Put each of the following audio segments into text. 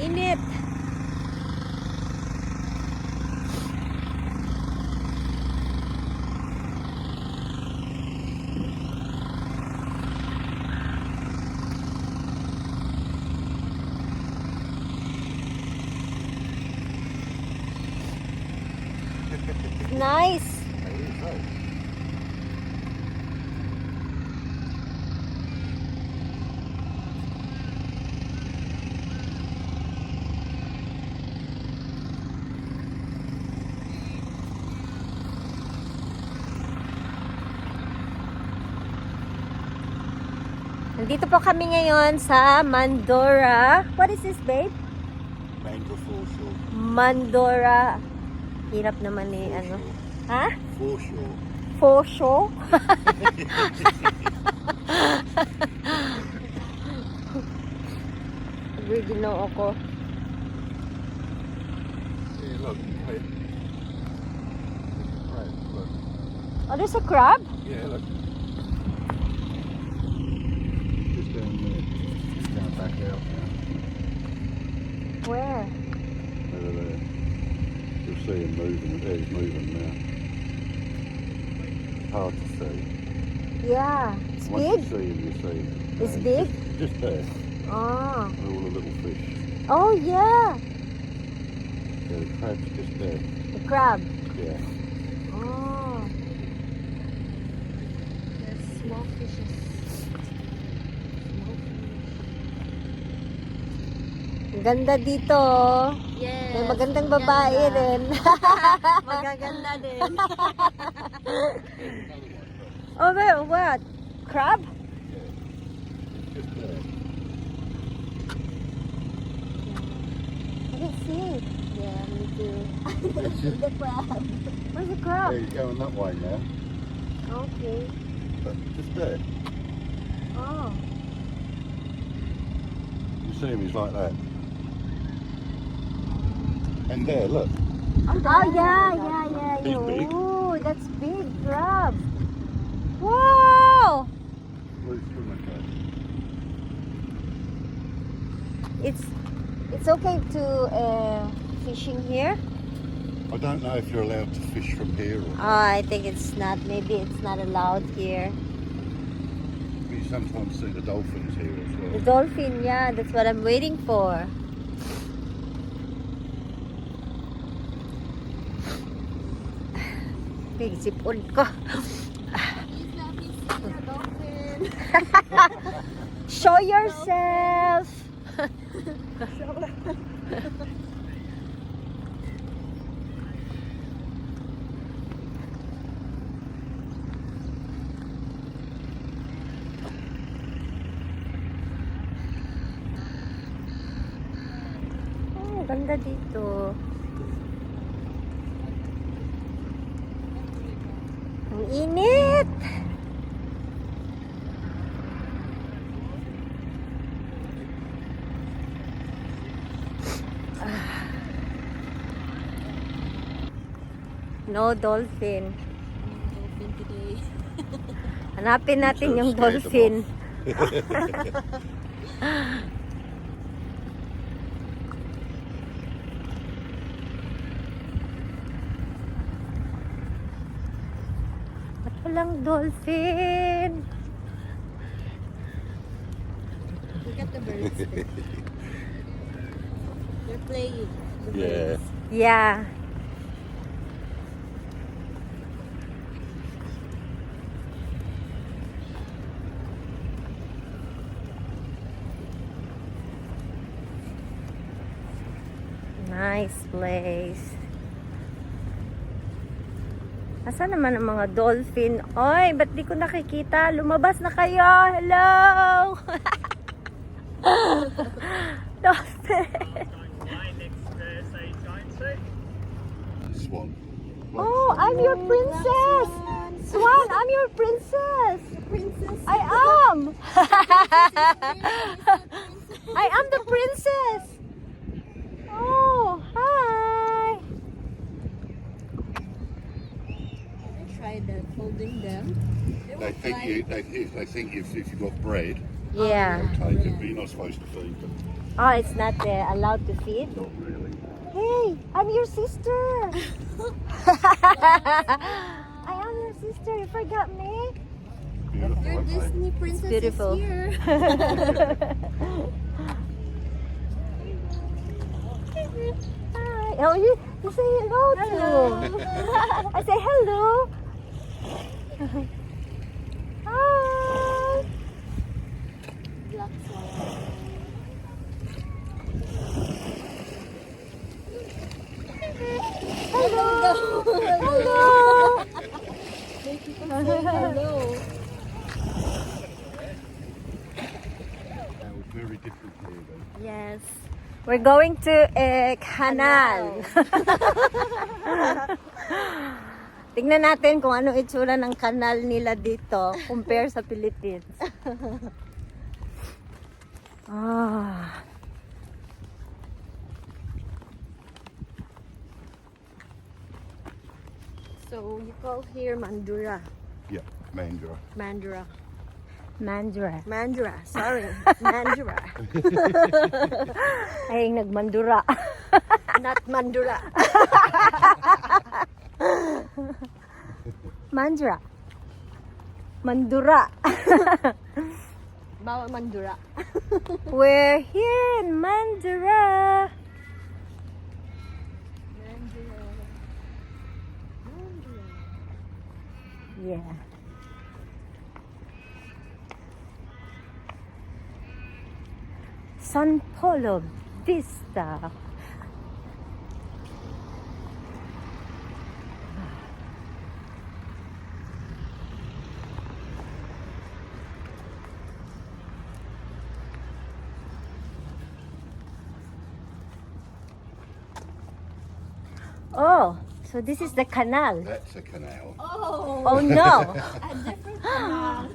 init. Nice. Nandito po kami ngayon sa Mandora. What is this, babe? Mango foreshore. Mandora. Hirap naman eh, ano. Ha? Foreshore. Foreshore? Ginoo ako. Yeah, look. Hey. Right, look. Oh, there's a crab? Yeah, look. Just down there. Just going back out now. Where? Over there. You'll see him moving. There he's moving now. Hard to see. Yeah. It's Once big? you see him, you see him. It's big? Just there. Oh. And all the little fish. Oh, yeah. Yeah, the crab's just there. The crab. Yeah. Oh. There's small fishes. Ang ganda dito. Yes. May magandang babae rin. Magaganda din. Oh, wait, what? Crab? Just there. I can see. Yeah, me too. It's just, The crab. Where's the crab? yeah, he's going that way now. Okay. But just there. Oh. You see him, he's like that. And there, look. Oh, yeah. He's big. Oh, that's big crab. Wow! Blue swimmer crab. It's okay to fishing here. I don't know if you're allowed to fish from here or Oh, I think it's not. Maybe it's not allowed here. you sometimes see the dolphins here as The well. dolphin, yeah, that's what I'm waiting for. Big sipon ko. Show yourself. Oh, ganda dito. Ang init. No dolphin. Dolphin today. Hanapin natin So yung scared them dolphin. Ba't walang dolphin? Look at the birds. They're playing. The Yeah. birds. Yeah. Nice place. Asan naman ang mga dolphin? Oy, ba't di ko nakikita? Lumabas na kayo! Hello! Dolphin! Swan. Oh, I'm your princess! Swan, I'm your princess! Princess. I am! I am the princess! Oh, hi! I tried that holding them. They think you. They think if you've got bread, Yeah. Take it, but you're not supposed to feed them. Oh, it's not allowed to feed? Not really. Hey, I'm your sister. I am your sister. You forgot me? Beautiful. Your aren't they? Disney princess beautiful. is here. Hi. Oh, you say hello too. I say hello. Hi. Black swan. Hello. Hello. Hello. Now, it's very different here, though. Yes. We're going to a canal. Tingnan natin kung ano itsura ng kanal nila dito compare sa Philippines. Ah. So you call here Mandura. Yeah, Mandurah. Mandura. Mandura. Mandura. Sorry. Mandura. Ay, nagmandura. Not Mandura. Mandura. Mandura. Bawal Mandura. We're here in Mandura. Yeah. San Polo Vista. Oh, so this is the canal. That's a canal. Oh. Oh no, A different canal.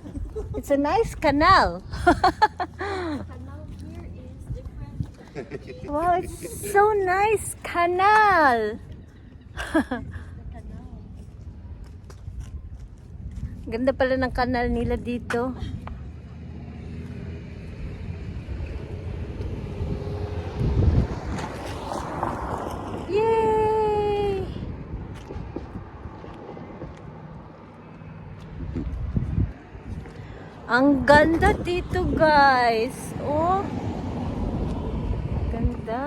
it's a nice canal. Canal here is different. Wow, it's so nice canal. The canal. Ganda pala ng kanal nila dito. Yay! Ang ganda dito, guys. Oh. Ganda.